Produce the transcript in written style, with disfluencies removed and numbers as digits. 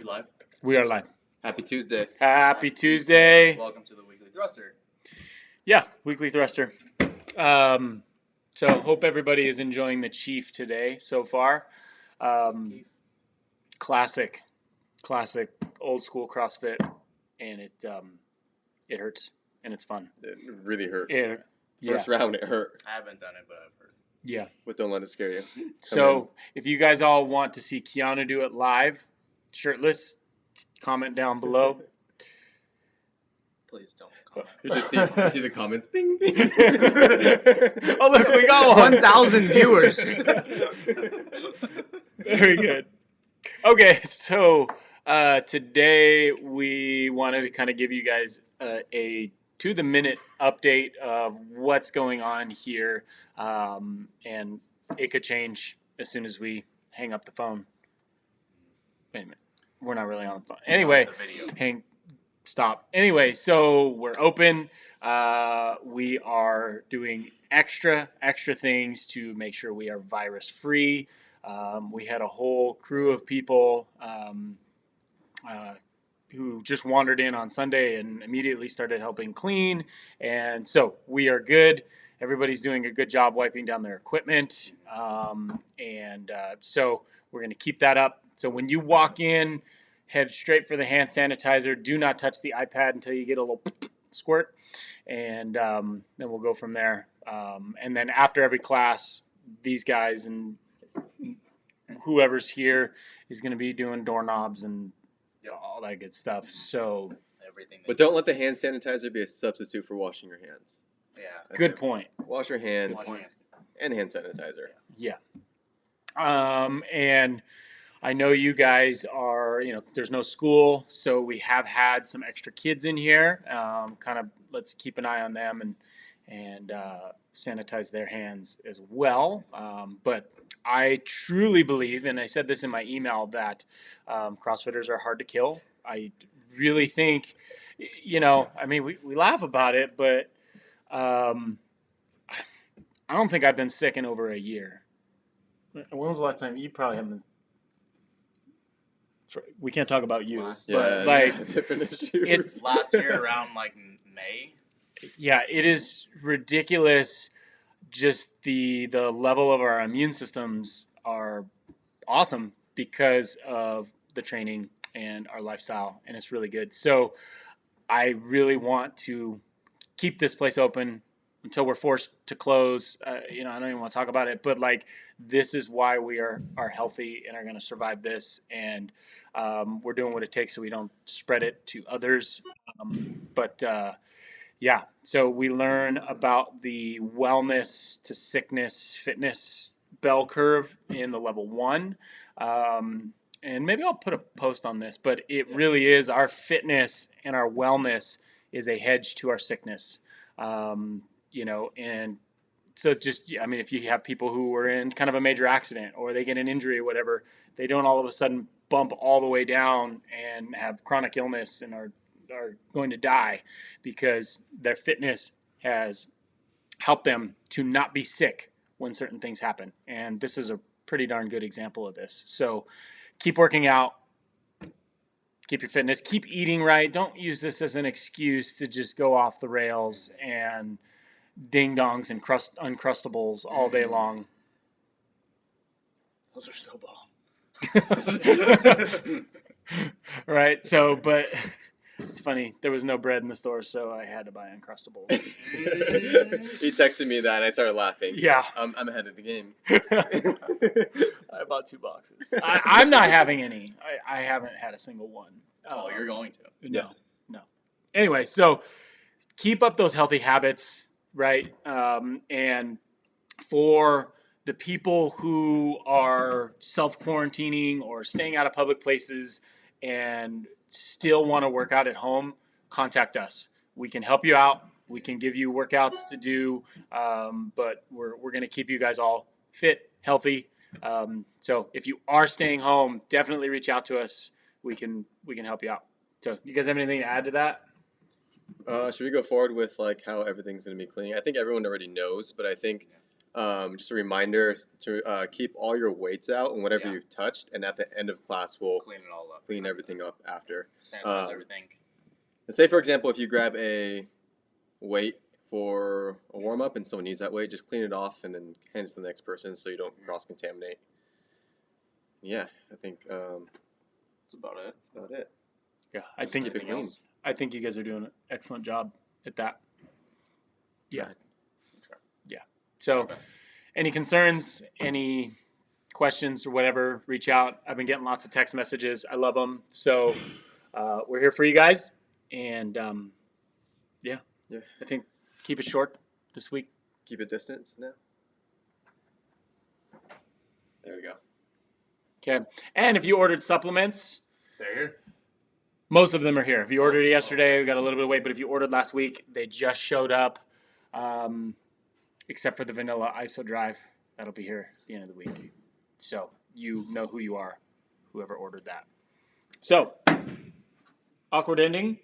live? We are live. Happy Tuesday. Happy Tuesday. Welcome to the Weekly Thruster. Yeah, Weekly Thruster. So hope everybody is enjoying the Chief today so far. Classic, old school CrossFit, and it hurts and it's fun. It really hurt. Yeah. First round, it hurt. I haven't done it, but I've heard. Yeah. But don't let it scare you. So if you guys all want to see Keanu do it live, shirtless, comment down below. Please don't comment. You just see the comments. Bing, bing. Oh, look, we got 1,000 viewers. Very good. Okay, so today we wanted to kind of give you guys a to-the-minute update of what's going on here, and it could change as soon as we hang up the phone. Wait a minute. We're not really on the phone. Anyway, stop. Anyway, so we're open. We are doing extra things to make sure we are virus free. We had a whole crew of people who just wandered in on Sunday and immediately started helping clean. And so we are good. Everybody's doing a good job wiping down their equipment. So we're going to keep that up. So when you walk in, head straight for the hand sanitizer. Do not touch the iPad until you get a little squirt. And then we'll go from there. And then after every class, these guys and whoever's here is going to be doing doorknobs and all that good stuff. So everything. But don't let the hand sanitizer be a substitute for washing your hands. Yeah. Good point. Wash your hands and hand sanitizer. Yeah. And I know you guys are, there's no school, so we have had some extra kids in here. Kind of let's keep an eye on them and sanitize their hands as well. But I truly believe, and I said this in my email, that CrossFitters are hard to kill. I really think, we laugh about it, but I don't think I've been sick in over a year. When was the last time? You probably haven't. We can't talk about you. Last year around May. Yeah, it is ridiculous. Just the level of our immune systems are awesome because of the training and our lifestyle, and it's really good. So I really want to keep this place open until we're forced to close. I don't even want to talk about it, but this is why we are healthy and are going to survive this, and we're doing what it takes so we don't spread it to others. Yeah, so we learn about the wellness to sickness fitness bell curve in the level 1. And maybe I'll put a post on this, but it really is our fitness and our wellness is a hedge to our sickness. And so if you have people who were in kind of a major accident or they get an injury or whatever, they don't all of a sudden bump all the way down and have chronic illness and are going to die because their fitness has helped them to not be sick when certain things happen. And this is a pretty darn good example of this. So keep working out, keep your fitness, keep eating right. Don't use this as an excuse to just go off the rails and ding dongs and Uncrustables all day long. Those are so bomb. Right. So, but it's funny. There was no bread in the store, so I had to buy Uncrustables. He texted me that, and I started laughing. Yeah. I'm ahead of the game. I bought 2 boxes. I'm not having any. I haven't had a single one. Oh, you're going to? No. Anyway, so keep up those healthy habits, right? And for the people who are self-quarantining or staying out of public places and still want to work out at home, contact us. We can help you out. We can give you workouts to do, but we're going to keep you guys all fit, healthy. So if you are staying home, definitely reach out to us. We can help you out. So you guys have anything to add to that? Should we go forward with how everything's going to be clean? I think everyone already knows, but I think Just a reminder to keep all your weights out and whatever Yeah. you've touched, and at the end of class, we'll Clean it all up. clean everything up after. Sanitize everything. Say, for example, if you grab a weight for a warm up and someone needs that weight, just clean it off and then hand it to the next person so you don't cross contaminate. Yeah, I think That's about it. that's about it. Yeah, Just keep it clean. I think you guys are doing an excellent job at that. Yeah. Right. Yeah. So, any concerns, any questions or whatever, reach out. I've been getting lots of text messages. I love them. So, we're here for you guys. And yeah, I think keep it short this week. Keep it distance now. There we go. Okay. And if you ordered supplements, They're here. most of them are here. If you ordered it yesterday, we got a little bit of weight. But if you ordered last week, they just showed up. Except for the vanilla ISO drive. That'll be here at the end of the week. So you know who you are, whoever ordered that. So, awkward ending.